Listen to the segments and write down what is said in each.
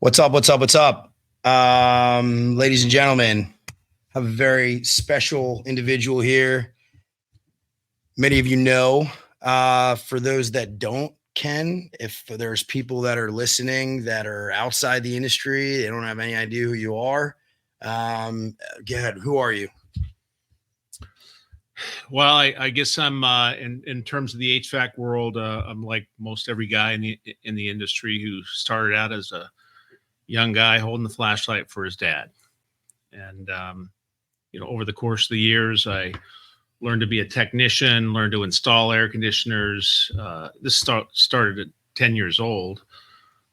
What's up? What's up? What's up? Ladies and gentlemen, have a very special individual here. Many of you know. For those that don't, Ken, if there's people that are listening that are outside the industry, they don't have any idea who you are. Go ahead. Who are you? Well, I guess I'm in terms of the HVAC world. I'm like most every guy in the industry who started out as a young guy holding the flashlight for his dad, and over the course of the years, I learned to be a technician, learned to install air conditioners. This started at 10 years old,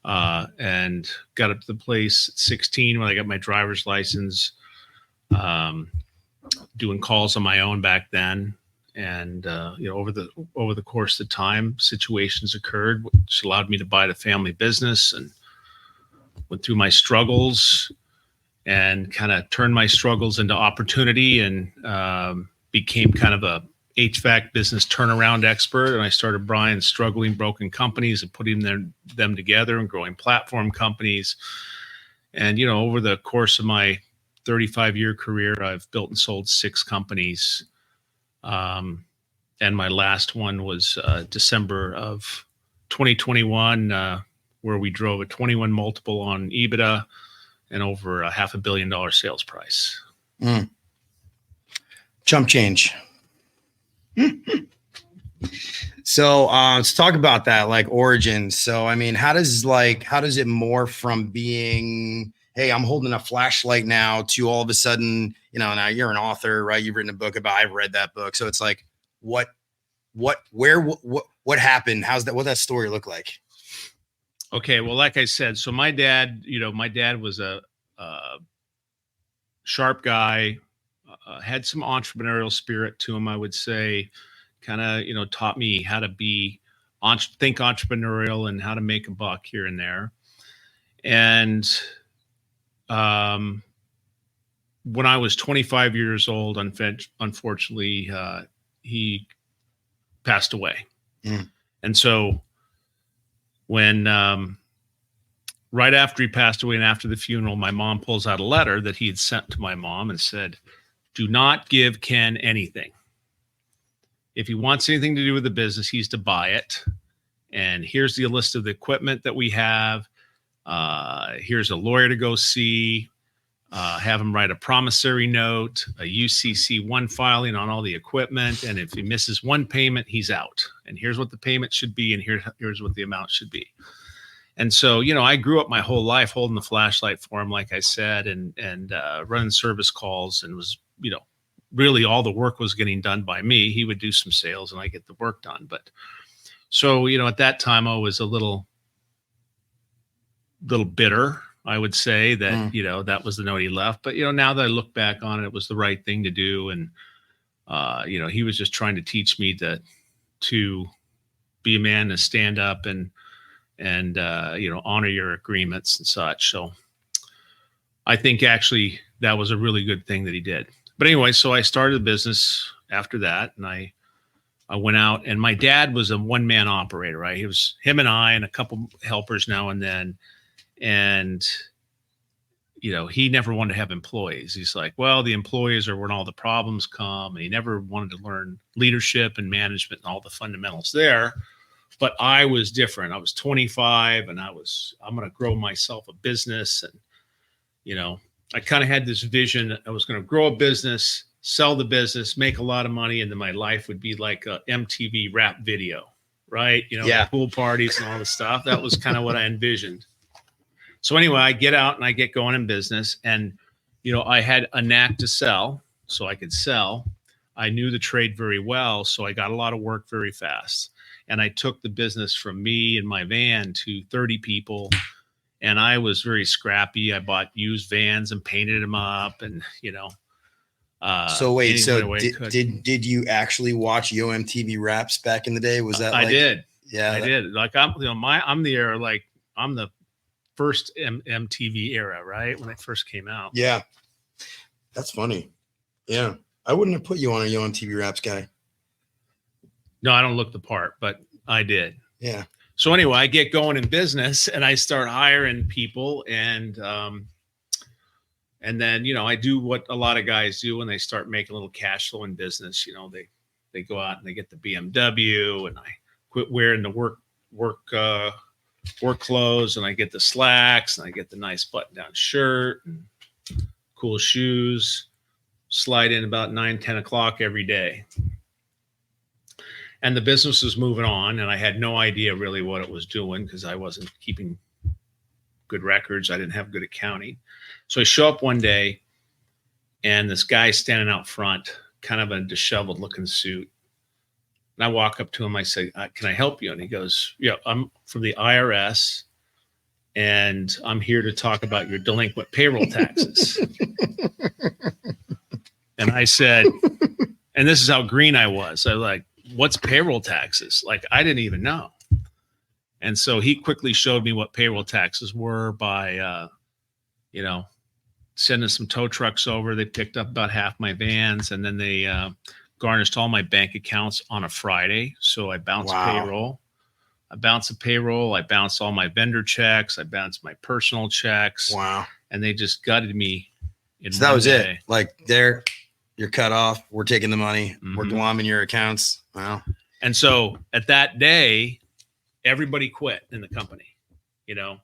and got up to the place at 16 when I got my driver's license. Doing calls on my own back then, and over the course of time, situations occurred which allowed me to buy the family business, and went through my struggles and kind of turned my struggles into opportunity, and became kind of a HVAC business turnaround expert. And I started buying struggling broken companies and putting them together and growing platform companies. And over the course of my 35-year career, I've built and sold 6 companies. And my last one was December of 2021, where we drove a 21 multiple on EBITDA and over a $500 million sales price. Chump change. So let's talk about that, like origins. So, I mean, how does it morph from being, hey, I'm holding a flashlight now, to all of a sudden, now you're an author, right? You've written a book I've read that book. So it's like, what happened? What that story look like? Okay. Well, like I said, so my dad was a sharp guy, had some entrepreneurial spirit to him, I would say, kind of, taught me how to think entrepreneurial and how to make a buck here and there. And, when I was 25 years old, unfortunately, he passed away. And so when, right after he passed away and after the funeral, my mom pulls out a letter that he had sent to my mom and said, "Do not give Ken anything. If he wants anything to do with the business, he's to buy it. And here's the list of the equipment that we have. Here's a lawyer to go see. Have him write a promissory note, a UCC1 filing on all the equipment. And if he misses one payment, he's out. And here's what the payment should be. And here's what the amount should be." And so, I grew up my whole life holding the flashlight for him, like I said, and running service calls, and was, really all the work was getting done by me. He would do some sales and I get the work done. But so, at that time I was a little bitter, I would say, that, that was the note he left. But, now that I look back on it, it was the right thing to do. And, he was just trying to teach me to be a man, to stand up and honor your agreements and such. So I think actually that was a really good thing that he did. But anyway, so I started a business after that, and I went out, and my dad was a one-man operator, right? It was him and I and a couple helpers now and then. And, he never wanted to have employees. He's like, well, the employees are when all the problems come. And he never wanted to learn leadership and management and all the fundamentals there. But I was different. I was 25 and I'm going to grow myself a business. And, I kind of had this vision. I was going to grow a business, sell the business, make a lot of money. And then my life would be like a MTV rap video, right? Pool parties and all the stuff. That was kind of what I envisioned. So anyway, I get out and I get going in business, and, I had a knack to sell, so I could sell. I knew the trade very well, so I got a lot of work very fast. And I took the business from me and my van to 30 people. And I was very scrappy. I bought used vans and painted them up, and, so wait, did you actually watch Yo MTV Raps back in the day? Was that I did. Yeah, I did. Like I'm the era, like I'm the first MTV era, right? When it first came out. Yeah. That's funny. Yeah. I wouldn't have put you on a Yo MTV Raps guy. No, I don't look the part, but I did. Yeah. So anyway, I get going in business and I start hiring people, and then, you know, I do what a lot of guys do when they start making a little cash flow in business. You know, they go out and they get the BMW, and I quit wearing the work clothes, and I get the slacks, and I get the nice button down shirt and cool shoes, slide in about 9-10 o'clock every day. And the business was moving on, and I had no idea really what it was doing because I wasn't keeping good records. I didn't have good accounting. So I show up one day, and this guy's standing out front, kind of a disheveled looking suit. And I walk up to him. I say, "Can I help you?" And he goes, "Yeah, I'm from the IRS, and I'm here to talk about your delinquent payroll taxes." And I said, and this is how green I was. I was like, "What's payroll taxes?" Like, I didn't even know. And so he quickly showed me what payroll taxes were by, you know, sending some tow trucks over. They picked up about half my vans, and then they garnished all my bank accounts on a Friday. So I bounced payroll. I bounced the payroll. I bounced all my vendor checks. I bounced my personal checks. Wow. And they just gutted me. So that was it. Like, there, you're cut off. We're taking the money. Mm-hmm. We're glomming your accounts. Wow. And so at that day, everybody quit in the company. You know,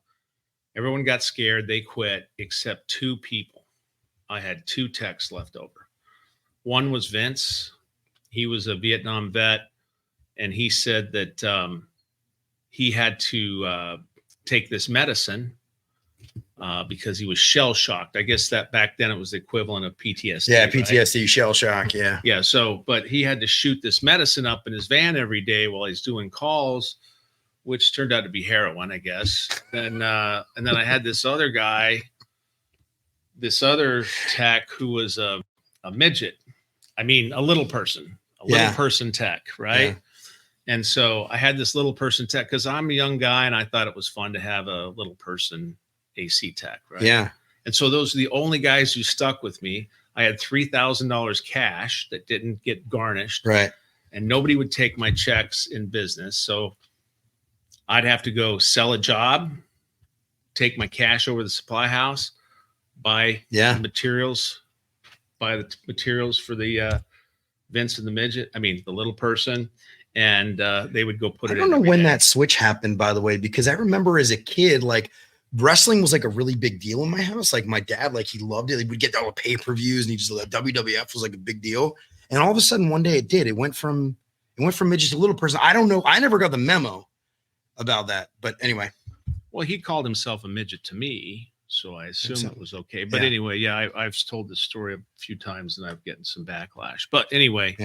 everyone got scared. They quit except 2 people. I had 2 techs left over. One was Vince. He was a Vietnam vet, and he said that he had to take this medicine because he was shell shocked. I guess that back then it was the equivalent of PTSD. Yeah, PTSD, right? Shell shock. Yeah. Yeah. So, but he had to shoot this medicine up in his van every day while he's doing calls, which turned out to be heroin, I guess. And then I had this other guy, this other tech who was a midget. I mean, a little person tech, right? Yeah. And so I had this little person tech because I'm a young guy, and I thought it was fun to have a little person AC tech, right? Yeah. And so those are the only guys who stuck with me. I had $3,000 cash that didn't get garnished. Right. And nobody would take my checks in business. So I'd have to go sell a job, take my cash over to the supply house, buy the materials for the Vince and the midget. I mean, the little person. And they would go put it in. I don't know when that switch happened, by the way, because I remember as a kid, like, wrestling was like a really big deal in my house. Like, my dad, like, he loved it. He would get all the pay-per-views, and he just, WWF was like a big deal. And all of a sudden one day it went from midget to little person. I don't know. I never got the memo about that, but anyway. Well, he called himself a midget to me, so I assume it was okay. But anyway, yeah, I've told this story a few times, and I've gotten some backlash. But anyway,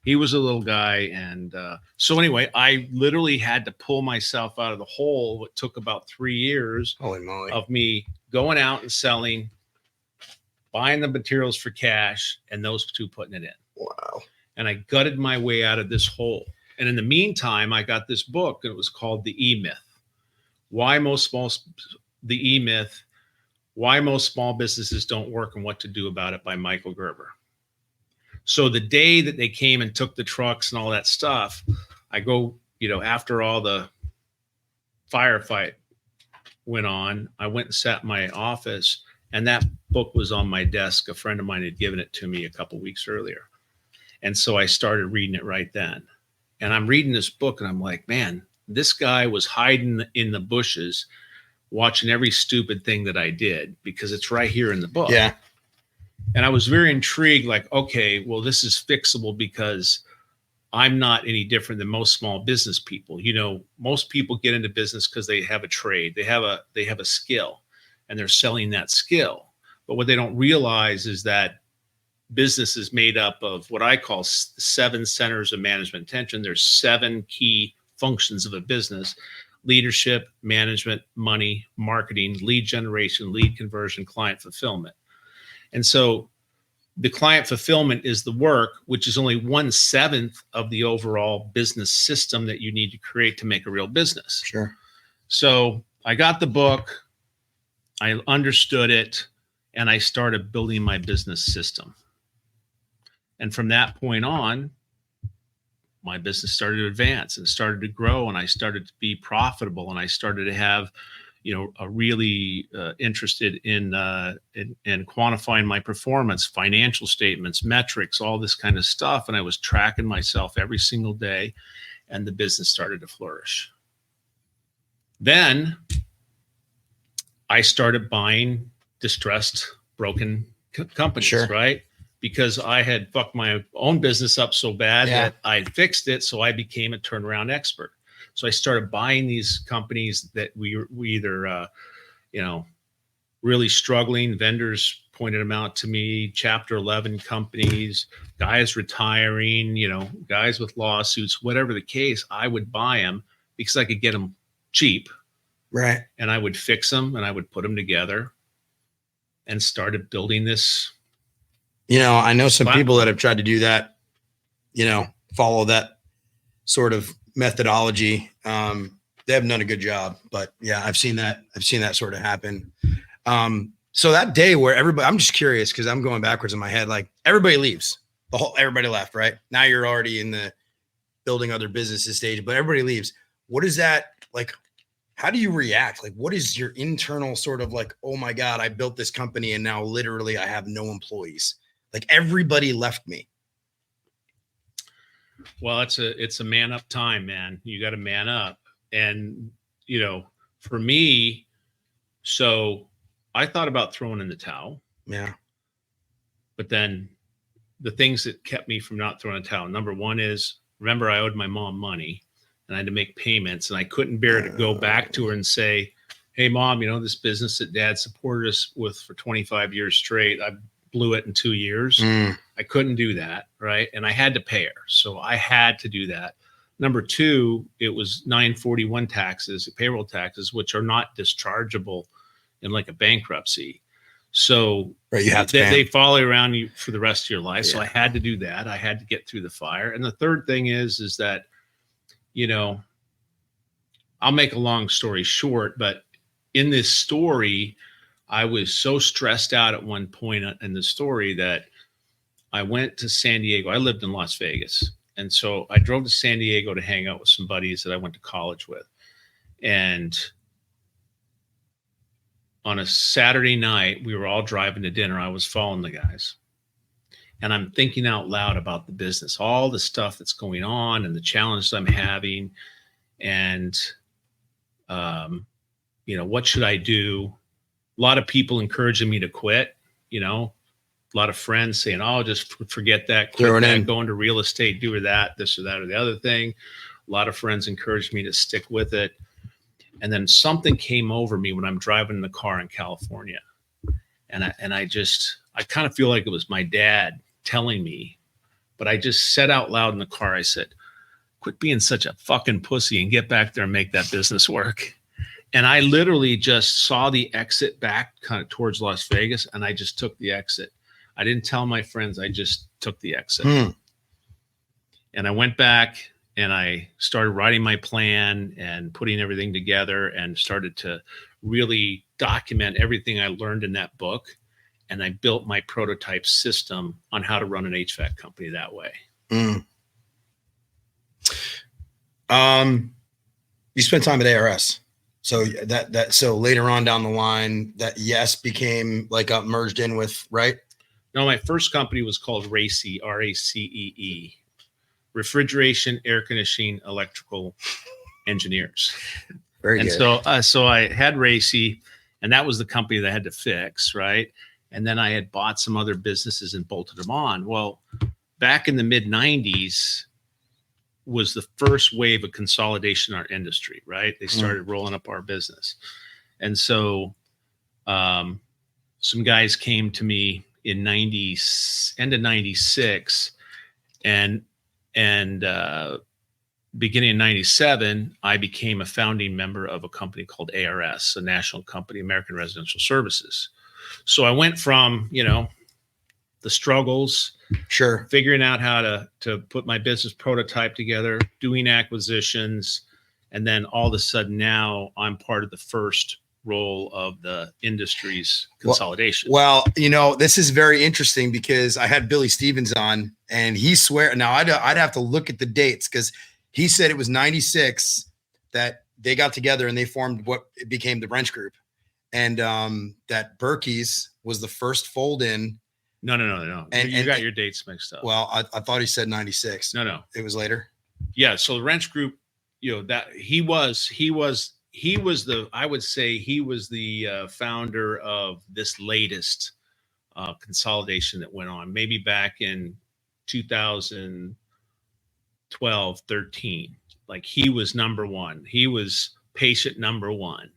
he was a little guy. And so anyway, I literally had to pull myself out of the hole. It took about 3 years of me going out and selling, buying the materials for cash, and those 2 putting it in. Wow. And I gutted my way out of this hole. And in the meantime, I got this book, and it was called The E-Myth. Why most small businesses don't work and what to do about it, by Michael Gerber. So the day that they came and took the trucks and all that stuff, I go, you know, after all the firefight went on, I went and sat in my office, and that book was on my desk. A friend of mine had given it to me a couple weeks earlier. And so I started reading it right then. And I'm reading this book, and I'm like, man, this guy was hiding in the bushes, watching every stupid thing that I did, because it's right here in the book. Yeah. And I was very intrigued, like, okay, well, this is fixable because I'm not any different than most small business people. You know, most people get into business because they have a trade, they have a skill, and they're selling that skill. But what they don't realize is that business is made up of what I call 7 centers of management attention. There's 7 key functions of a business: leadership, management, money, marketing, lead generation, lead conversion, client fulfillment. And so the client fulfillment is the work, which is only 1/7 of the overall business system that you need to create to make a real business. Sure. So I got the book, I understood it, and I started building my business system. And from that point on, my business started to advance and started to grow, and I started to be profitable, and I started to have, a really interested in quantifying my performance, financial statements, metrics, all this kind of stuff. And I was tracking myself every single day, and the business started to flourish. Then I started buying distressed, broken companies, Sure. right? Because I had fucked my own business up so bad that I fixed it. So I became a turnaround expert. So I started buying these companies that we either, really struggling. Vendors pointed them out to me, Chapter 11 companies, guys retiring, guys with lawsuits, whatever the case. I would buy them because I could get them cheap. Right. And I would fix them and I would put them together and started building this. I know some people that have tried to do that, follow that sort of methodology. They haven't done a good job, but yeah, I've seen that sort of happen. So that day where everybody, I'm just curious because I'm going backwards in my head, like everybody leaves, everybody left, right? Now you're already in the building other businesses stage, but everybody leaves. What is that like? How do you react? Like, what is your internal sort of like, oh my God, I built this company and now literally I have no employees. Like everybody left me. Well, it's a man up time, man. You got to man up. And, for me, so I thought about throwing in the towel. Yeah. But then the things that kept me from not throwing a towel. Number one is, remember, I owed my mom money and I had to make payments, and I couldn't bear to go back to her and say, hey, Mom, this business that Dad supported us with for 25 years straight, I blew it in 2 years. I couldn't do that, right? And I had to pay her. So I had to do that. Number two, it was 941 taxes, payroll taxes, which are not dischargeable in like a bankruptcy. So you have to they follow around you for the rest of your life. Yeah. So I had to do that. I had to get through the fire. And the third thing is that, I'll make a long story short, but in this story, I was so stressed out at one point in the story that I went to San Diego. I lived in Las Vegas. And so I drove to San Diego to hang out with some buddies that I went to college with. And on a Saturday night, we were all driving to dinner. I was following the guys. And I'm thinking out loud about the business, all the stuff that's going on and the challenges I'm having. And, what should I do? A lot of people encouraging me to quit, a lot of friends saying, oh, just forget that, quit that, go into real estate, do that, this or that, or the other thing. A lot of friends encouraged me to stick with it. And then something came over me when I'm driving in the car in California. And I kind of feel like it was my dad telling me, but I just said out loud in the car, I said, quit being such a fucking pussy and get back there and make that business work. And I literally just saw the exit back kind of towards Las Vegas, and I just took the exit. I didn't tell my friends. I just took the exit. And I went back and I started writing my plan and putting everything together and started to really document everything I learned in that book. And I built my prototype system on how to run an HVAC company that way. You spent time at ARS. So so later on down the line, that became like merged in with, right? No, my first company was called RACEE, RACEE, Refrigeration, Air Conditioning, Electrical Engineers. Very good. So I had RACEE, and that was the company that I had to fix, right? And then I had bought some other businesses and bolted them on. Well, back in the mid 90s was the first wave of consolidation in our industry, right? They started rolling up our business. And so some guys came to me in end of 96 and beginning in 97, I became a founding member of a company called ARS, a national company, American Residential Services. So I went from, the struggles, sure, figuring out how to put my business prototype together, doing acquisitions, and then all of a sudden now I'm part of the first role of the industry's consolidation. Well, this is very interesting because I had Billy Stevens on, and he swear now I'd have to look at the dates because he said it was 96 that they got together and they formed what became the Wrench Group, and that Berkey's was the first fold in. No. And you got your dates mixed up. Well, I thought he said 96. No. It was later. Yeah. So the Wrench Group, that he was the, I would say he was the founder of this latest consolidation that went on, maybe back in 2012, 13. Like he was number one. He was patient number one.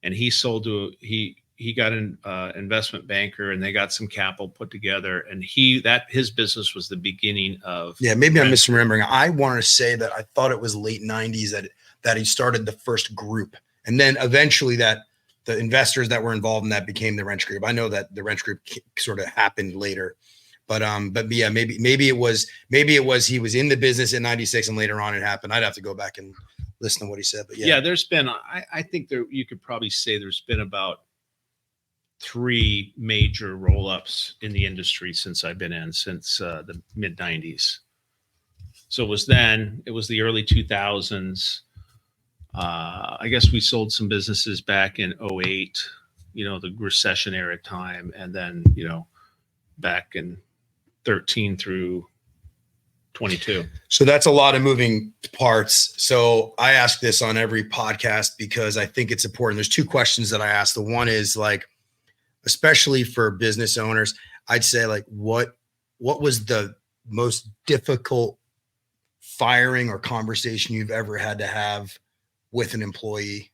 And he sold to, he got an investment banker, and they got some capital put together, and his business was the beginning of. Yeah, maybe I'm misremembering. I want to say that I thought it was late 90s that he started the first group, and then eventually that the investors that were involved in that became the Wrench Group. I know that the Wrench Group sort of happened later, but yeah, maybe it was he was in the business in 96 and later on it happened. I'd have to go back and listen to what he said, but yeah, there's been, I think you could probably say there's been about 3 major roll-ups in the industry since I've been in, since the mid 90s. So it was the early 2000s. I guess we sold some businesses back in 08, the recession era time. And then, back in 13 through 22. So that's a lot of moving parts. So I ask this on every podcast because I think it's important. There's 2 questions that I ask. The one is like, especially for business owners, I'd say like, what was the most difficult firing or conversation you've ever had to have with an employee?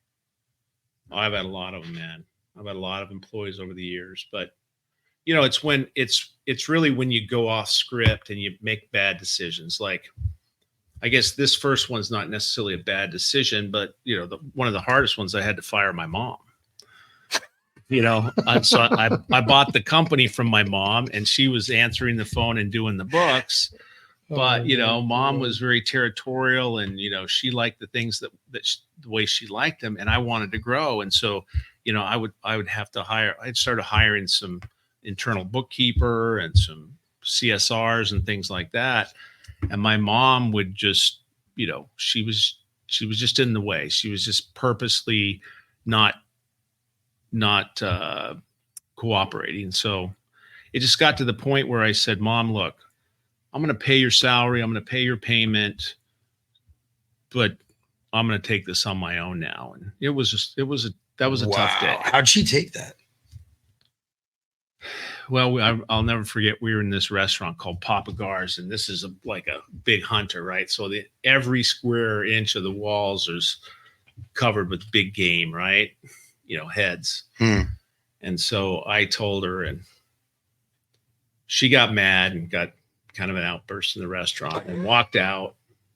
I've had a lot of them, man. I've had a lot of employees over the years, but it's really when you go off script and you make bad decisions. Like, I guess this first one's not necessarily a bad decision, but one of the hardest ones, I had to fire my mom. So I bought the company from my mom, and she was answering the phone and doing the books. But, mom was very territorial, and, she liked the things that the way she liked them, and I wanted to grow. And so, I would have to I'd started hiring some internal bookkeeper and some CSRs and things like that. And my mom would just, she was just in the way. She was just purposely not cooperating. So it just got to the point where I said, Mom, look, I'm going to pay your salary. I'm going to pay your payment, but I'm going to take this on my own now. And that was a tough day. How'd she take that? Well, I'll never forget. We were in this restaurant called Papa Gar's, and this is like a big hunter, right? So every square inch of the walls is covered with big game, right? Heads. And so I told her, and she got mad and got kind of an outburst in the restaurant and walked out,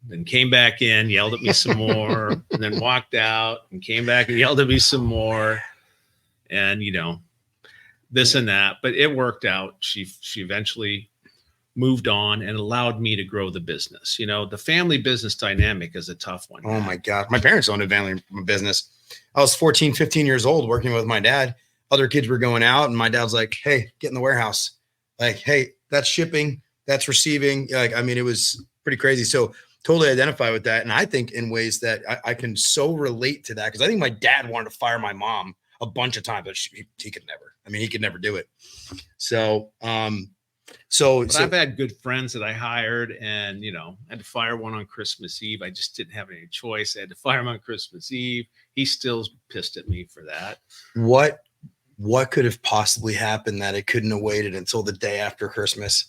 then came back in, yelled at me some more, and then walked out and came back and yelled at me some more. And, this and that, but it worked out. She eventually moved on and allowed me to grow the business. The family business dynamic is a tough one. Oh my God. My parents owned a family business. I was 14, 15 years old working with my dad. Other kids were going out, and my dad's like, hey, get in the warehouse. Like, hey, that's shipping, that's receiving. It was pretty crazy. So totally identify with that. And I think in ways that I can so relate to that, because I think my dad wanted to fire my mom a bunch of times, but he could never. He could never do it. So, but I've had good friends that I hired, and, I had to fire one on Christmas Eve. I just didn't have any choice. I had to fire him on Christmas Eve. He's still pissed at me for that. What could have possibly happened that it couldn't have waited until the day after Christmas?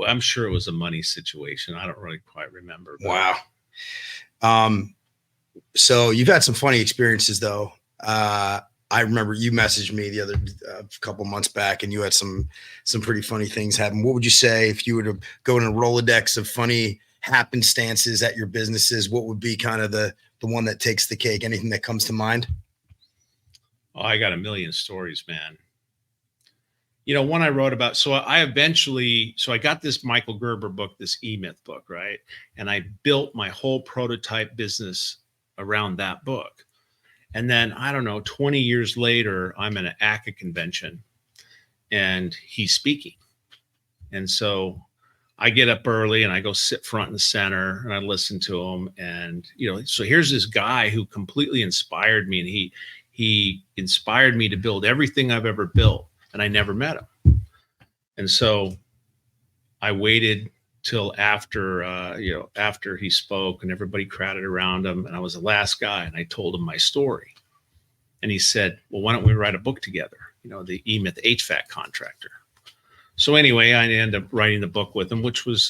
I'm sure it was a money situation. I don't really quite remember. Wow. So you've had some funny experiences though. I remember you messaged me the other couple months back, and you had some pretty funny things happen. What would you say if you were to go in a Rolodex of funny happenstances at your businesses? What would be kind of the one that takes the cake? Anything that comes to mind? Oh, I got a million stories, man. One I wrote about. So I got this Michael Gerber book, this E-Myth book, right? And I built my whole prototype business around that book. And then, I don't know, 20 years later, I'm at an ACA convention and he's speaking. And so I get up early and I go sit front and center and I listen to him. And, you know, so here's this guy who completely inspired me, and he inspired me to build everything I've ever built, and I never met him. And so I waited till after, after he spoke and everybody crowded around him, and I was the last guy, and I told him my story. And he said, well, why don't we write a book together? You know, the E-Myth HVAC contractor. So anyway, I ended up writing the book with him,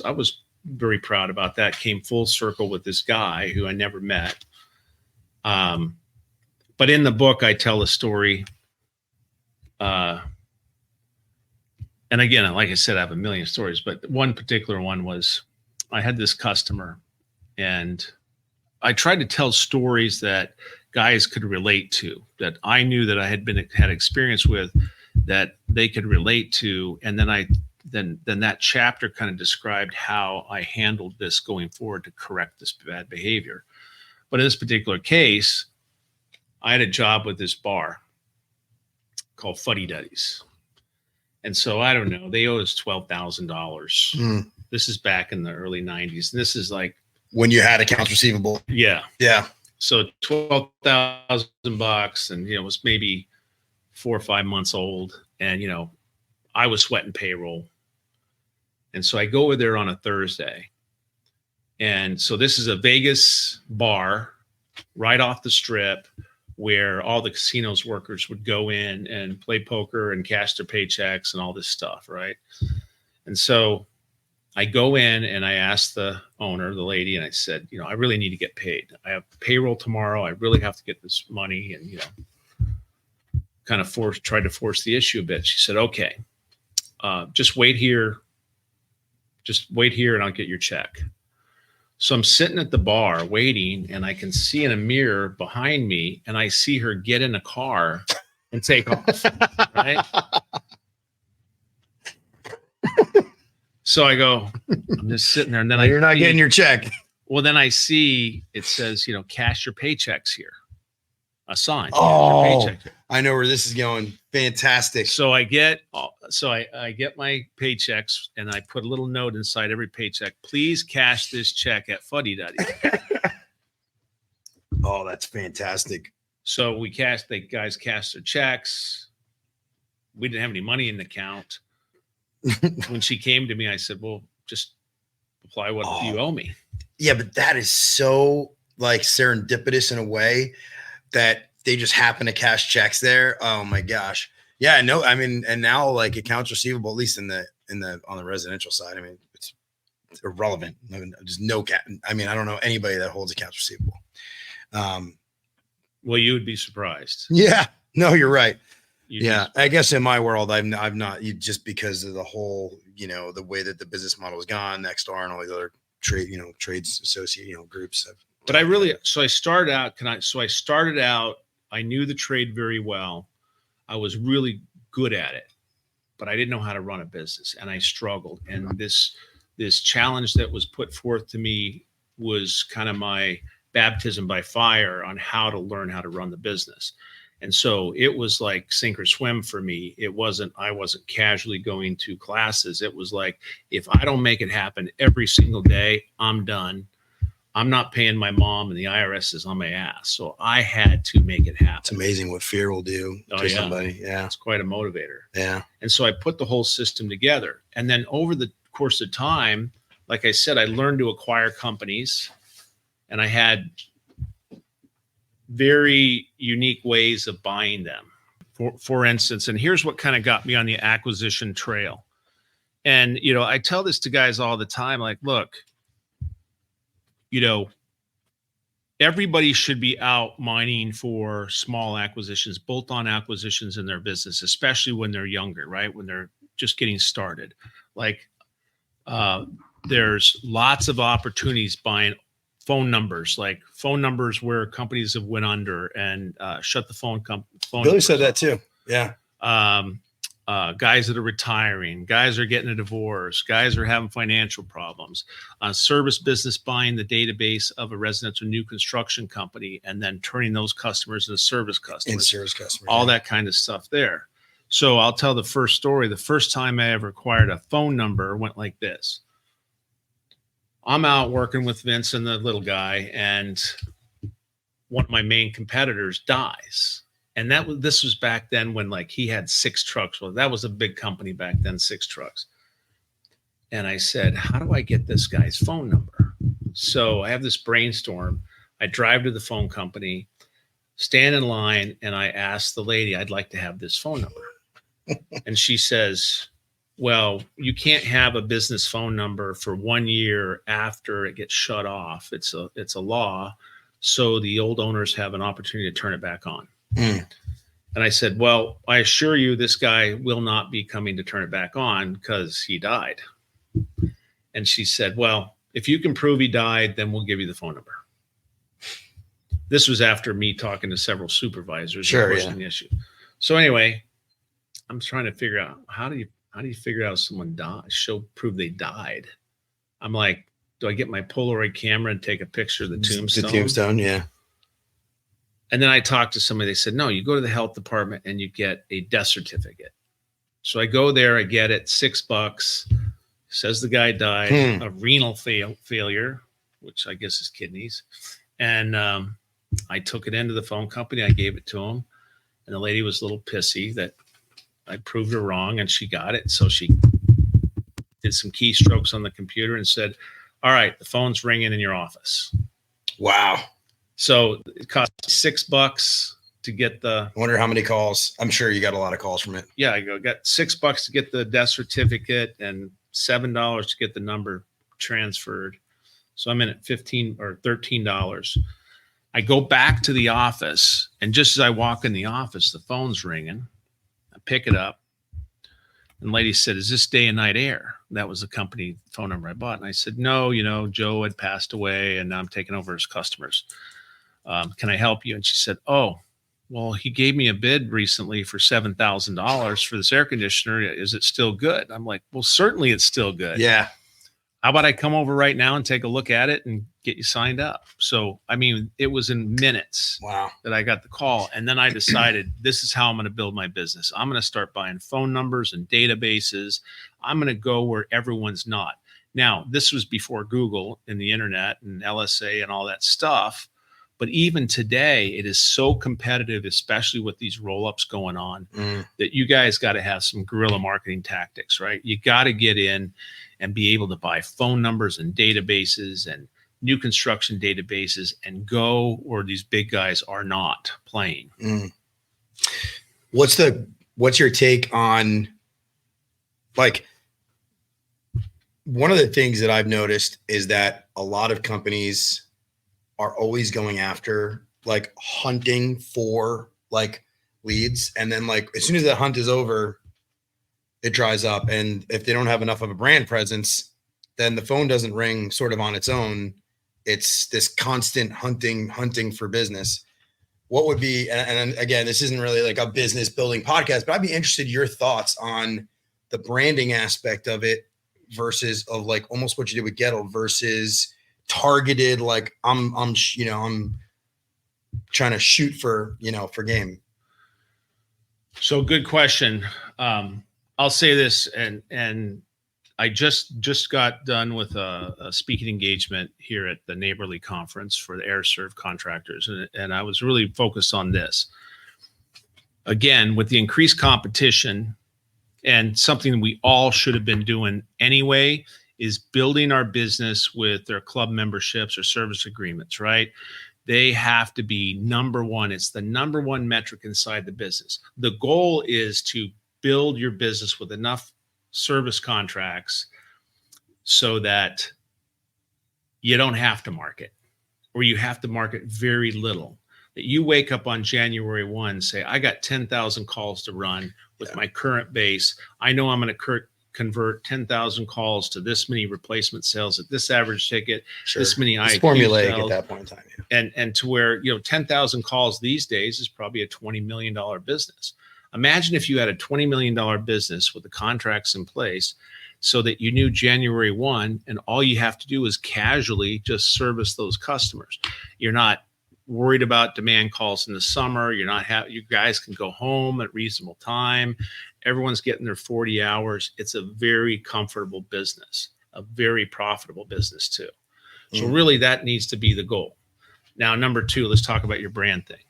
I was very proud about that. Came full circle with this guy who I never met. But in the book, I tell a story. And again, like I said, I have a million stories, but one particular one was I had this customer, and I tried to tell stories that guys could relate to, that I knew that I had experience with, that they could relate to. And then that chapter kind of described how I handled this going forward to correct this bad behavior. But in this particular case, I had a job with this bar called Fuddy Duddy's. And so I don't know, they owed us $12,000. This is back in the early 90s. And this is like when you had accounts receivable. Yeah. Yeah. So $12,000, and, you know, it was maybe 4 or 5 months old. And, you know, I was sweating payroll. And so I go over there on a Thursday. And so this is a Vegas bar right off the strip where all the casinos workers would go in and play poker and cash their paychecks and all this stuff, right? And so I go in and I asked the owner, the lady, and I said, you know, I really need to get paid. I have payroll tomorrow. I really have to get this money. And, you know, kind of tried to force the issue a bit. She said, okay, just wait here. Just wait here and I'll get your check. So I'm sitting at the bar waiting, and I can see in a mirror behind me, and I see her get in a car and take off. Right. So I go, I'm just sitting there, and then you're not getting your check. Well, then I see it says, you know, cash your paychecks here. A sign. Oh, I know where this is going. Fantastic. So I get my paychecks, and I put a little note inside every paycheck. Please cash this check at Fuddy Duddy. Oh, that's fantastic. So the guys cashed their checks. We didn't have any money in the account. When she came to me, I said, well, just apply what you owe me. Yeah, but that is so like serendipitous in a way that they just happen to cash checks there. Oh my gosh. Yeah, no, I mean, and now like accounts receivable, at least on the residential side, I mean, it's irrelevant. I mean, there's no I mean, I don't know anybody that holds accounts receivable. Well, you would be surprised. Yeah, no, you're right. I guess in my world, I've not just because of the whole, you know, the way that the business model has gone, Nexstar and all the other trades associate, groups. But I started out, I knew the trade very well. I was really good at it, but I didn't know how to run a business, and I struggled. And this challenge that was put forth to me was kind of my baptism by fire on how to learn how to run the business. And so it was like sink or swim for me. I wasn't casually going to classes. It was like, if I don't make it happen every single day, I'm done. I'm not paying my mom, and the IRS is on my ass. So I had to make it happen. It's amazing what fear will do to somebody. Yeah. It's quite a motivator. Yeah. And so I put the whole system together. And then over the course of time, like I said, I learned to acquire companies, and I had very unique ways of buying them. For instance, and here's what kind of got me on the acquisition trail. And, you know, I tell this to guys all the time, like, look, you know, everybody should be out mining for small acquisitions, bolt-on acquisitions in their business, especially when they're younger, right? When they're just getting started. Like, there's lots of opportunities buying phone numbers where companies have went under and shut the phone. Billy said that too. Yeah. guys that are retiring, guys are getting a divorce, guys are having financial problems, service business buying the database of a residential new construction company and then turning those customers into service customers, all that kind of stuff there. So I'll tell the first story. The first time I ever acquired a phone number went like this. I'm out working with Vince and the little guy, and one of my main competitors dies. And this was back then when like he had 6 trucks. Well, that was a big company back then, 6 trucks. And I said, how do I get this guy's phone number? So I have this brainstorm. I drive to the phone company, stand in line, and I ask the lady, I'd like to have this phone number. And she says, well, you can't have a business phone number for 1 year after it gets shut off. It's a law. So the old owners have an opportunity to turn it back on. And I said, well, I assure you this guy will not be coming to turn it back on because he died. And she said, well, if you can prove he died, then we'll give you the phone number. This was after me talking to several supervisors and pushing the issue. So anyway, I'm trying to figure out how do you figure out if someone died, prove they died. I'm like, do I get my Polaroid camera and take a picture of the tombstone? The tombstone, yeah. And then I talked to somebody, they said, no, you go to the health department and you get a death certificate. So I go there, I get it, $6, says the guy died of renal failure, which I guess is kidneys. And I took it into the phone company, I gave it to him. And the lady was a little pissy that I proved her wrong and she got it. So she did some keystrokes on the computer and said, all right, the phone's ringing in your office. Wow. So it cost $6 to get the. I wonder how many calls. I'm sure you got a lot of calls from it. Yeah, I got $6 to get the death certificate and $7 to get the number transferred. So I'm in at $15 or $13. I go back to the office, and just as I walk in the office, the phone's ringing. I pick it up, and the lady said, "Is this day and night air?" That was the company phone number I bought, and I said, "No, Joe had passed away, and now I'm taking over his customers. Can I help you?" And she said, "Oh, well, he gave me a bid recently for $7,000 for this air conditioner. Is it still good?" I'm like, "Well, certainly it's still good. Yeah. How about I come over right now and take a look at it and get you signed up?" So, I mean, it was in minutes that I got the call. And then I decided this is how I'm going to build my business. I'm going to start buying phone numbers and databases. I'm going to go where everyone's not. Now, this was before Google and the internet and LSA and all that stuff. But even today, it is so competitive, especially with these roll-ups going on, that you guys got to have some guerrilla marketing tactics, right? You got to get in and be able to buy phone numbers and databases and new construction databases and go where these big guys are not playing. What's your take on, like, one of the things that I've noticed is that a lot of companies are always going after, like, hunting for, like, leads. And then, like, as soon as that hunt is over, it dries up. And if they don't have enough of a brand presence, then the phone doesn't ring sort of on its own. It's this constant hunting for business. What would be, and again, this isn't really like a business building podcast, but I'd be interested in your thoughts on the branding aspect of it versus of, like, almost what you did with Gettle versus targeted, like, I'm trying to shoot for game. So good question. I'll say this, and I just got done with a speaking engagement here at the Neighborly Conference for the air serve contractors, and I was really focused on this. Again, with the increased competition, and something we all should have been doing anyway, is building our business with their club memberships or service agreements, right? They have to be number one. It's the number one metric inside the business. The goal is to build your business with enough service contracts so that you don't have to market, or you have to market very little. That you wake up on January 1, say, I got 10,000 calls to run with my current base. I know I'm going to convert 10,000 calls to this many replacement sales at this average ticket, this many IQ formulaic sales, at that point in time. and to where 10,000 calls these days is probably a $20 million business. Imagine if you had a $20 million business with the contracts in place so that you knew January 1 and all you have to do is casually just service those customers. You're not worried about demand calls in the summer. You guys can go home at reasonable time. Everyone's getting their 40 hours. It's a very comfortable business, a very profitable business too. So really that needs to be the goal. Now, number two, let's talk about your brand thing.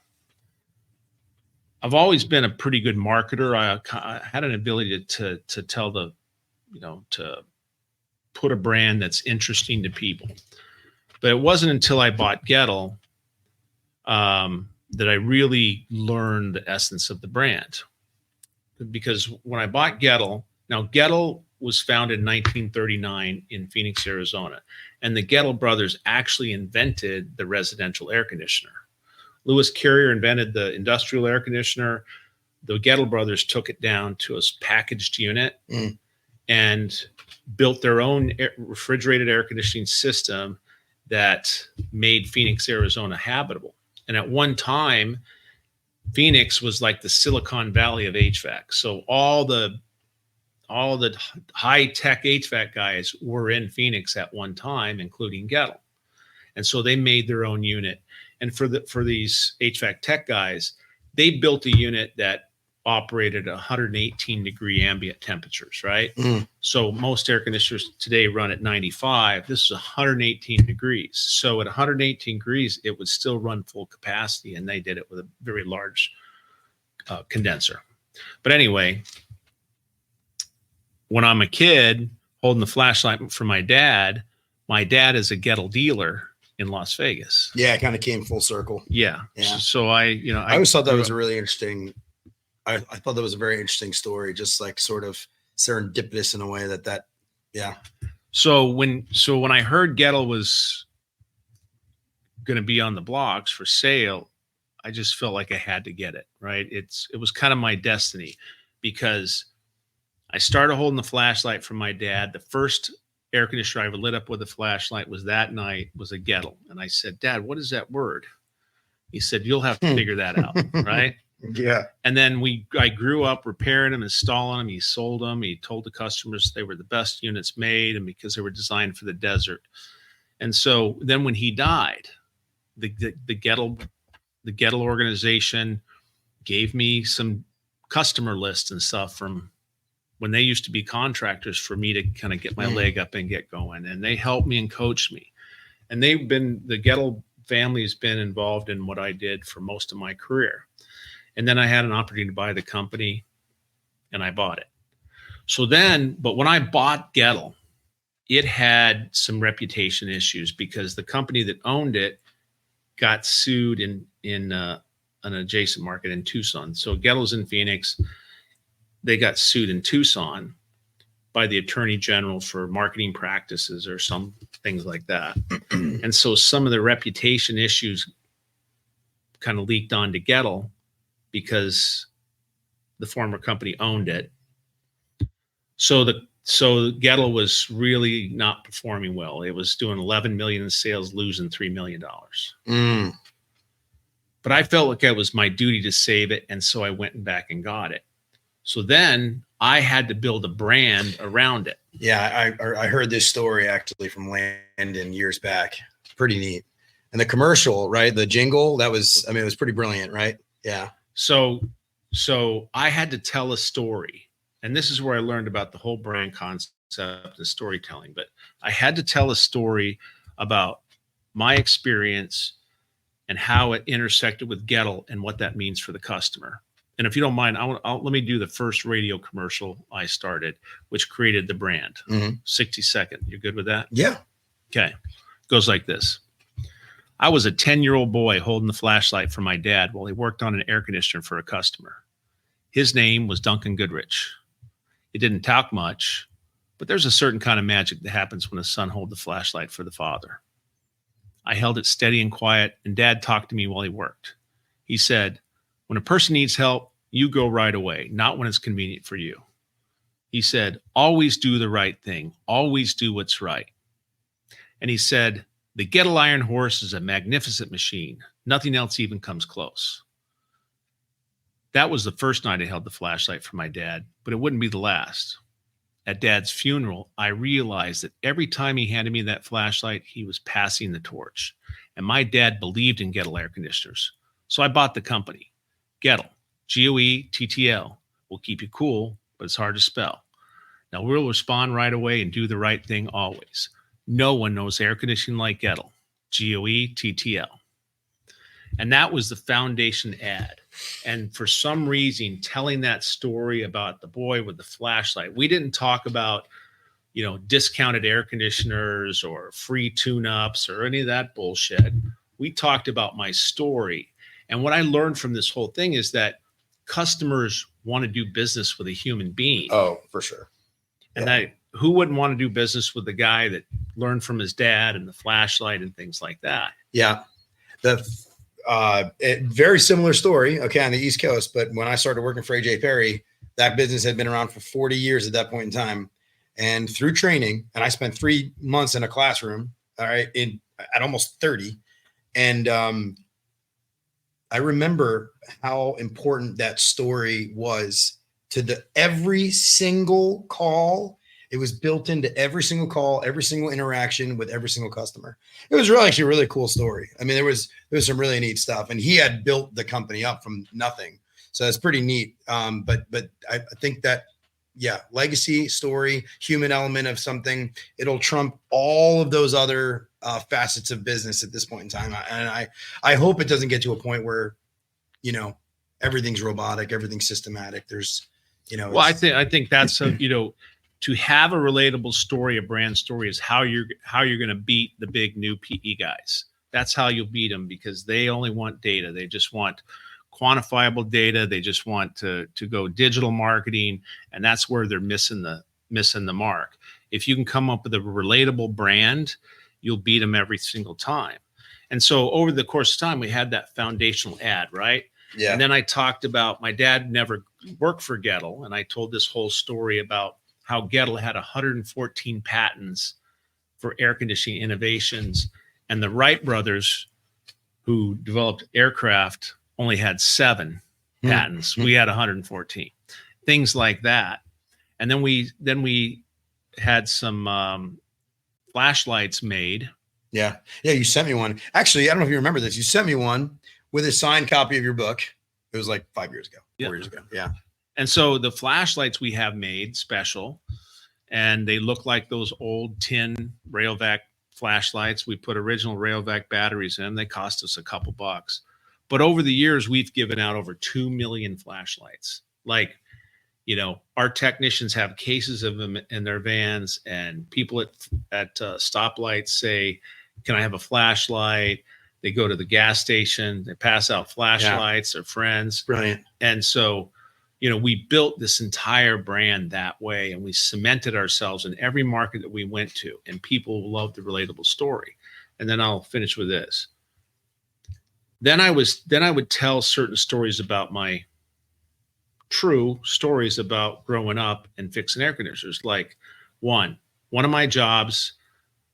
I've always been a pretty good marketer. I had an ability to tell to put a brand that's interesting to people. But it wasn't until I bought Gettle that I really learned the essence of the brand. Because when I bought Gettle, now Gettle was founded in 1939 in Phoenix, Arizona. And the Gettle brothers actually invented the residential air conditioner. Lewis Carrier invented the industrial air conditioner. The Gettle brothers took it down to a packaged unit and built their own refrigerated air conditioning system that made Phoenix, Arizona habitable. And at one time, Phoenix was like the Silicon Valley of HVAC. So all the high-tech HVAC guys were in Phoenix at one time, including Gettle. And so they made their own unit. And for these HVAC tech guys, they built a unit that operated 118 degree ambient temperatures, right? So most air conditioners today run at 95. This is 118 degrees. So at 118 degrees, it would still run full capacity, and they did it with a very large condenser. But anyway, when I'm a kid holding the flashlight for my dad is a Gettle dealer in Las Vegas. Yeah, it kind of came full circle. Yeah. So I always thought that was a really interesting. I thought that was a very interesting story, just like sort of serendipitous in a way that. So when I heard Gettle was going to be on the blocks for sale, I just felt like I had to get it, right? It was kind of my destiny, because I started holding the flashlight from my dad. The first air conditioner I ever lit up with a flashlight was that night was a Gettle. And I said, Dad, what is that word? He said, you'll have to figure that out. Right. Yeah. And then I grew up repairing them, installing them. He sold them. He told the customers they were the best units made, and because they were designed for the desert. And so then when he died, the Gettle organization gave me some customer lists and stuff from when they used to be contractors for me to kind of get my leg up and get going. And they helped me and coached me. And the Gettle family has been involved in what I did for most of my career. And then I had an opportunity to buy the company, and I bought it. But when I bought Gettle, it had some reputation issues because the company that owned it got sued in an adjacent market in Tucson. So Gettle's in Phoenix. They got sued in Tucson by the attorney general for marketing practices or some things like that. And so some of the reputation issues kind of leaked onto Gettle because the former company owned it. So Gettle was really not performing well. It was doing 11 million in sales, losing $3 million. But I felt like it was my duty to save it. And so I went back and got it. So then I had to build a brand around it. Yeah, I heard this story actually from Landon years back. Pretty neat. And the commercial, right? The jingle, it was pretty brilliant, right? Yeah. So I had to tell a story. And this is where I learned about the whole brand concept and storytelling. But I had to tell a story about my experience and how it intersected with Gettle and what that means for the customer. And if you don't mind, let me do the first radio commercial I started, which created the brand. 60 second. You're good with that? Yeah. Okay. Goes like this. I was a 10-year-old boy holding the flashlight for my dad while he worked on an air conditioner for a customer. His name was Duncan Goodrich. He didn't talk much, but there's a certain kind of magic that happens when a son holds the flashlight for the father. I held it steady and quiet, and Dad talked to me while he worked. He said, when a person needs help, you go right away, not when it's convenient for you. He said, always do the right thing. Always do what's right. And he said, the Gettle Iron Horse is a magnificent machine. Nothing else even comes close. That was the first night I held the flashlight for my dad, but it wouldn't be the last. At Dad's funeral, I realized that every time he handed me that flashlight, he was passing the torch. And my dad believed in Gettle air conditioners. So I bought the company. Gettle, Goettl, will keep you cool, but it's hard to spell. Now, we'll respond right away and do the right thing always. No one knows air conditioning like Gettle, Goettl. And that was the foundation ad. And for some reason, telling that story about the boy with the flashlight, we didn't talk about, discounted air conditioners or free tune-ups or any of that bullshit. We talked about my story. And what I learned from this whole thing is that customers want to do business with a human being. Oh, for sure. And who wouldn't want to do business with the guy that learned from his dad and the flashlight and things like that? Yeah. Very similar story, okay, on the East Coast. But when I started working for AJ Perry, that business had been around for 40 years at that point in time. And through training, and I spent 3 months in a classroom, all right, at almost 30. And I remember how important that story was to every single call. It was built into every single call, every single interaction with every single customer. It was actually a really cool story. I mean, there was some really neat stuff, and he had built the company up from nothing. So that's pretty neat. But I think that, legacy, story, human element of something, it'll trump all of those other facets of business at this point in time. And I hope it doesn't get to a point where, everything's robotic, everything's systematic. There's, well, I think that's to have a relatable story, a brand story, is how you're going to beat the big new PE guys. That's how you'll beat them, because they only want data. They just want quantifiable data. They just want to go digital marketing, and that's where they're missing the mark. If you can come up with a relatable brand, you'll beat them every single time. And so over the course of time, we had that foundational ad, right? Yeah. And then I talked about my dad never worked for Gettle, and I told this whole story about how Gettle had 114 patents for air conditioning innovations, and the Wright brothers, who developed aircraft, only had 7 patents. We had 114, things like that. And then we had some flashlights made. Yeah. You sent me one. Actually, I don't know if you remember this. You sent me one with a signed copy of your book. It was like 5 years ago, 4 years ago. Yeah. And so the flashlights we have made special, and they look like those old tin Rayovac flashlights. We put original Rayovac batteries in. They cost us a couple bucks. But over the years, we've given out over 2 million flashlights. Like, our technicians have cases of them in their vans, and people at stoplights say, "Can I have a flashlight?" They go to the gas station, they pass out flashlights, their friends. Brilliant. And so, we built this entire brand that way, and we cemented ourselves in every market that we went to, and people loved the relatable story. And then I'll finish with this. Then I would tell certain stories about my true stories about growing up and fixing air conditioners. Like one of my jobs,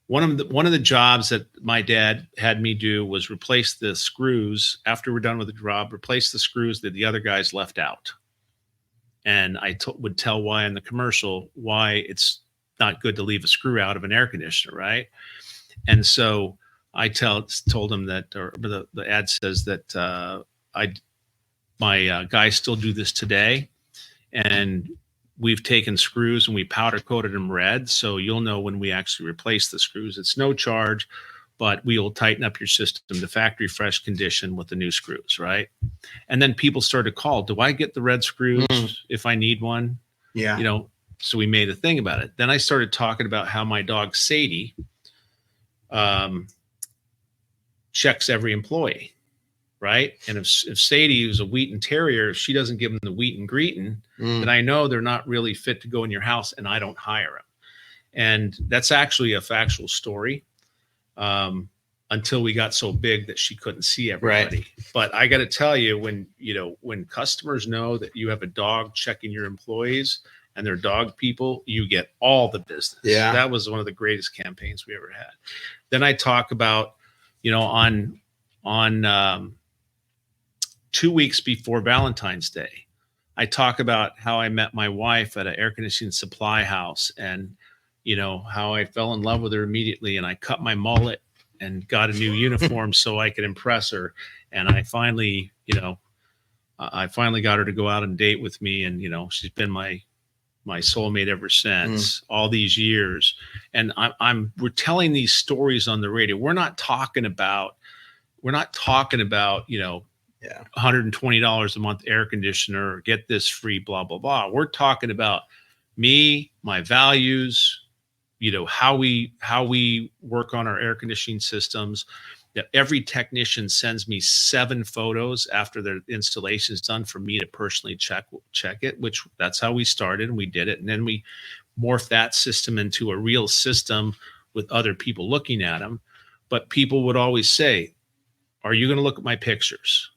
one of the jobs that my dad had me do was replace the screws after we're done with the job, replace the screws that the other guys left out. And I would tell why in the commercial, why it's not good to leave a screw out of an air conditioner, right? And so I told him that, or the ad says that my guys still do this today, and we've taken screws and we powder coated them red, so you'll know when we actually replace the screws. It's no charge, but we will tighten up your system to factory fresh condition with the new screws, right? And then people started to call, do I get the red screws if I need one? Yeah. So we made a thing about it. Then I started talking about how my dog Sadie checks every employee, right? And if Sadie, who's a Wheaton Terrier, if she doesn't give them the Wheaton greeting, then I know they're not really fit to go in your house, and I don't hire them. And that's actually a factual story. Until we got so big that she couldn't see everybody. Right. But I got to tell you, when customers know that you have a dog checking your employees and they're dog people, you get all the business. Yeah. That was one of the greatest campaigns we ever had. Then I talk about, on 2 weeks before Valentine's Day. I talk about how I met my wife at an air conditioning supply house, and how I fell in love with her immediately, and I cut my mullet and got a new uniform so I could impress her. And I finally got her to go out and date with me, and she's been my soulmate ever since, all these years. And we're telling these stories on the radio. We're not talking about $120 a month air conditioner, or get this free, blah, blah, blah. We're talking about me, my values, how we work on our air conditioning systems. Every technician sends me 7 photos after their installation is done for me to personally check it, which that's how we started, and we did it. And then we morphed that system into a real system with other people looking at them. But people would always say, are you going to look at my pictures?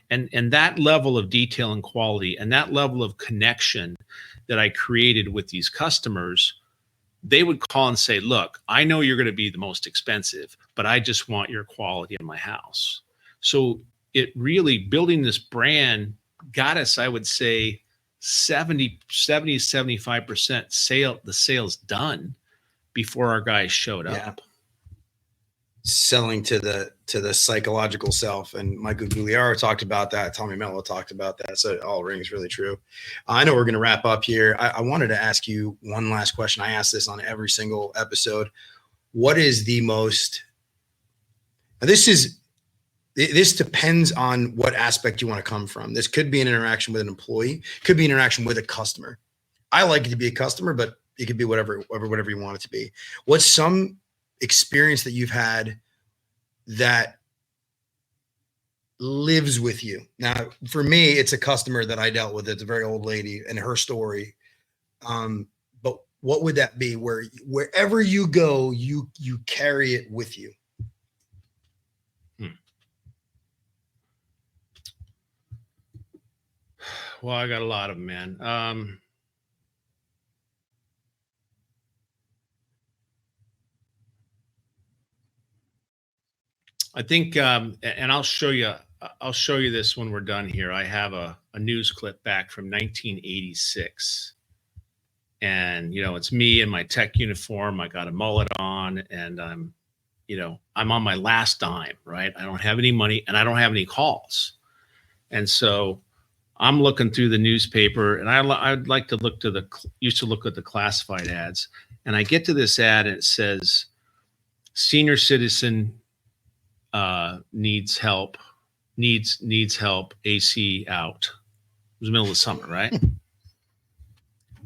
And that level of detail and quality, and that level of connection that I created with these customers, they would call and say, look, I know you're going to be the most expensive, but I just want your quality in my house. So it really, building this brand got us, I would say, 75% the sales done before our guys showed up. Selling to the psychological self, and Michael Gugliaro talked about that. Tommy Mello talked about that. So it all rings really true. I know we're going to wrap up here. I wanted to ask you one last question. I ask this on every single episode. What is the most? This depends on what aspect you want to come from. This could be an interaction with an employee, could be an interaction with a customer. I like it to be a customer, but it could be whatever you want it to be. What's some experience that you've had that lives with you? Now, for me, it's a customer that I dealt with. It's a very old lady and her story. But what would that be? Wherever you go, you carry it with you. Well, I got a lot of them, man. I think, and I'll show you this when we're done here. I have a news clip back from 1986, and it's me in my tech uniform. I got a mullet on, and I'm on my last dime, right? I don't have any money, and I don't have any calls, and so I'm looking through the newspaper, and I'd like to used to look at the classified ads, and I get to this ad, and it says, "Senior citizen needs help, AC out." It was the middle of the summer, right?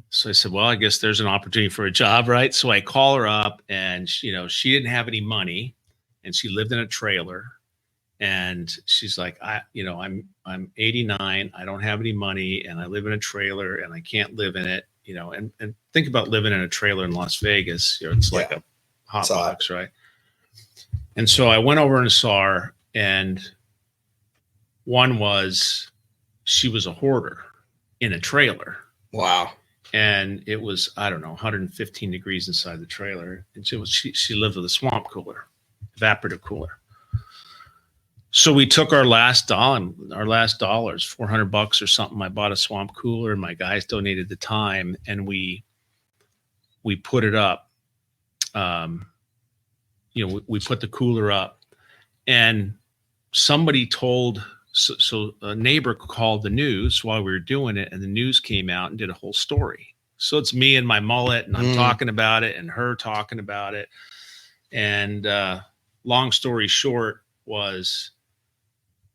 So I said, well, I guess there's an opportunity for a job, right? So I call her up, and she didn't have any money, and she lived in a trailer, and she's like, I'm 89, I don't have any money, and I live in a trailer, and I can't live in it, and think about living in a trailer in Las Vegas. It's like a hot box, right? And so I went over and saw her, and one was, she was a hoarder in a trailer. Wow. And it was, I don't know, 115 degrees inside the trailer. And she lived with a swamp cooler, evaporative cooler. So we took our last dollars, $400 or something. I bought a swamp cooler, and my guys donated the time, and we put it up. We put the cooler up, and somebody so a neighbor called the news while we were doing it, and the news came out and did a whole story. So it's me and my mullet, and I'm talking about it, and her talking about it. And long story short was,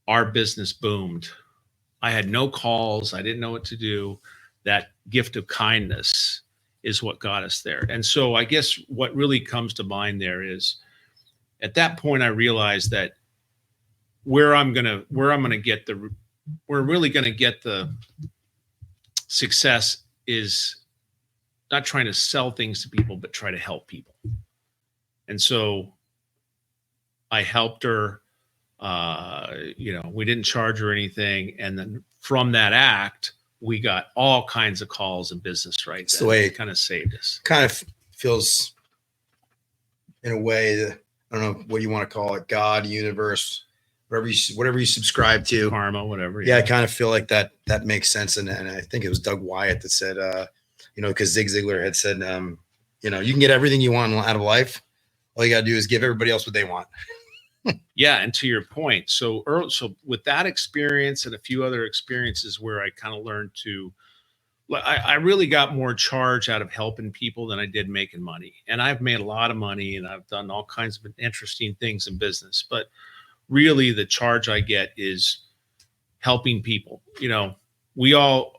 our business boomed. I had no calls. I didn't know what to do. That gift of kindness is what got us there. And so I guess what really comes to mind there is, at that point, I realized that where I'm really going to get the success is not trying to sell things to people, but try to help people. And so I helped her. We didn't charge her anything. And then from that act, we got all kinds of calls and business, right? That's the way it kind of saved us. Kind of feels, in a way, that, I don't know what you want to call it, God, universe, whatever you subscribe to. Karma, whatever. Yeah, I kind of feel like that makes sense. And I think it was Doug Wyatt that said, because Zig Ziglar had said, you can get everything you want out of life. All you got to do is give everybody else what they want. Yeah. And to your point, so with that experience and a few other experiences where I kind of learned to, I really got more charge out of helping people than I did making money. And I've made a lot of money and I've done all kinds of interesting things in business, but really the charge I get is helping people.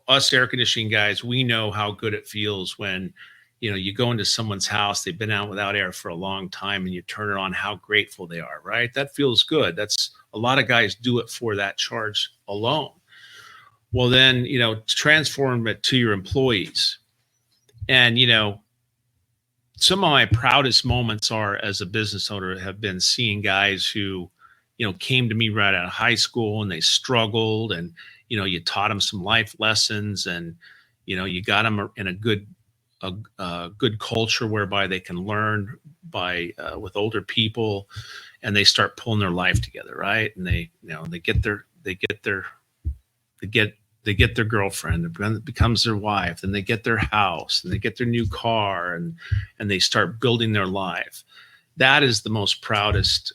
Us air conditioning guys, we know how good it feels when, you go into someone's house, they've been out without air for a long time and you turn it on, how grateful they are, right? That feels good. That's a lot of guys do it for that charge alone. Well, then, transform it to your employees. And, some of my proudest moments are as a business owner have been seeing guys who, came to me right out of high school and they struggled and, you taught them some life lessons and, you got them in a good culture whereby they can learn with older people and they start pulling their life together. Right. And they get their girlfriend, it becomes their wife, and they get their house and they get their new car and they start building their life. That is the most proudest.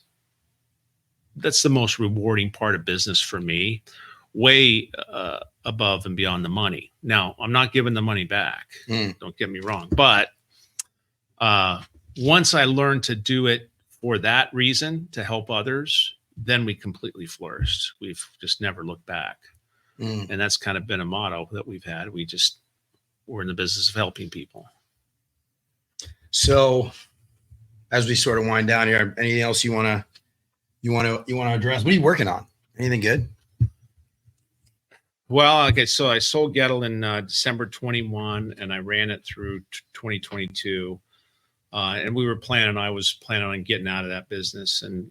That's the most rewarding part of business for me, way above and beyond the money. Now, I'm not giving the money back. Don't get me wrong. But once I learned to do it for that reason, to help others, then we completely flourished. We've just never looked back. And that's kind of been a motto that we've had. We're in the business of helping people. So as we sort of wind down here, anything else you want to address? What are you working on? Anything good? Well, okay, so I sold Gettle in December 21 and I ran it through 2022. And I was planning on getting out of that business and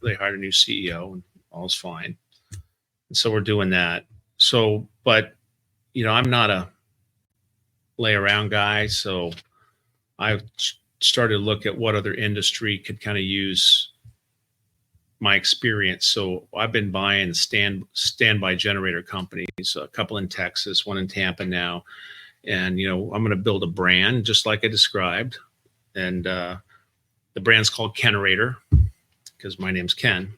they hired a new CEO and all's fine. And so we're doing that. So, but, I'm not a lay around guy. So I started to look at what other industry could kind of use my experience. So I've been buying standby generator companies, a couple in Texas, one in Tampa now. And, I'm going to build a brand just like I described. And the brand's called Kenerator because my name's Ken.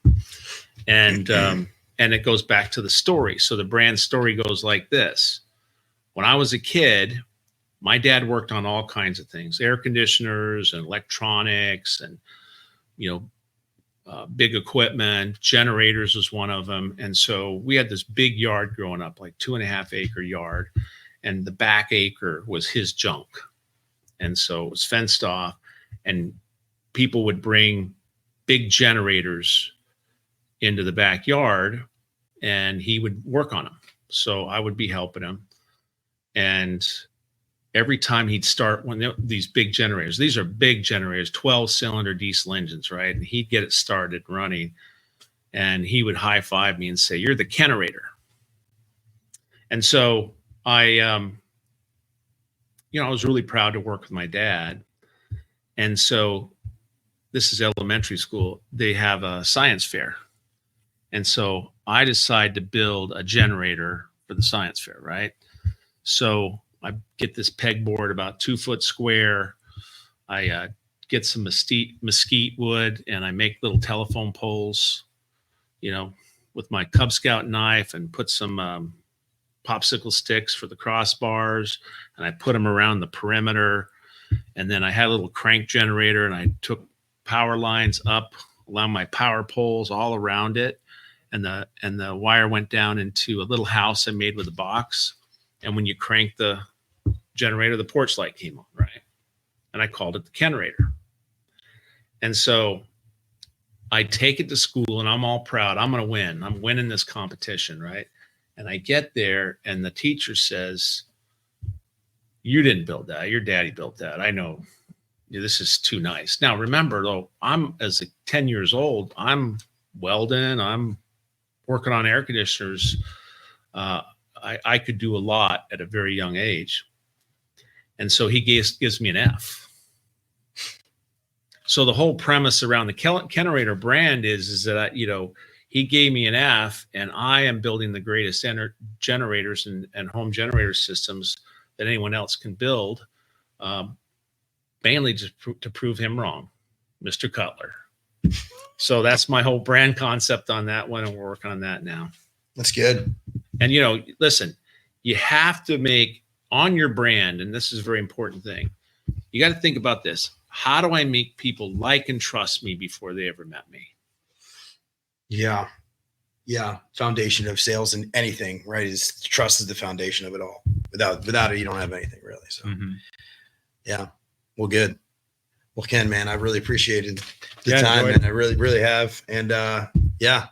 And it goes back to the story. So the brand story goes like this. When I was a kid, my dad worked on all kinds of things, air conditioners and electronics and, big equipment. Generators was one of them. And so we had this big yard growing up, like 2.5 acre yard. And the back acre was his junk. And so it was fenced off and people would bring big generators into the backyard and he would work on them. So I would be helping him. And every time he'd start these big generators, these are big generators, 12-cylinder diesel engines, right? And he'd get it started running and he would high five me and say, "You're the Kenerator." And so I was really proud to work with my dad. And so this is elementary school. They have a science fair. And so I decided to build a generator for the science fair, right? So I get this pegboard about 2 foot square. I get some mesquite wood and I make little telephone poles, with my Cub Scout knife and put some popsicle sticks for the crossbars. And I put them around the perimeter. And then I had a little crank generator and I took power lines up along my power poles all around it. And the wire went down into a little house I made with a box. And when you crank the generator, the porch light came on, right? And I called it the Kenerator. And so I take it to school and I'm all proud. I'm going to win. I'm winning this competition, right? And I get there and the teacher says, "You didn't build that. Your daddy built that. I know. This is too nice." Now, remember, though, I'm 10 years old. I'm welding. I'm working on air conditioners. I could do a lot at a very young age. And so he gives me an F. So the whole premise around the Kennerator brand is that, he gave me an F, and I am building the greatest generators and home generator systems that anyone else can build, mainly just to prove him wrong, Mr. Cutler. So that's my whole brand concept on that one, and we're working on that now. That's good. And, listen, you have to make on your brand, and this is a very important thing, you got to think about this. How do I make people like and trust me before they ever met me? Yeah. Yeah. Foundation of sales and anything, right? Is trust is the foundation of it all. Without it, you don't have anything really. So yeah. Well, good. Well, Ken, man, I really appreciated the time, and I really, really have. And yeah,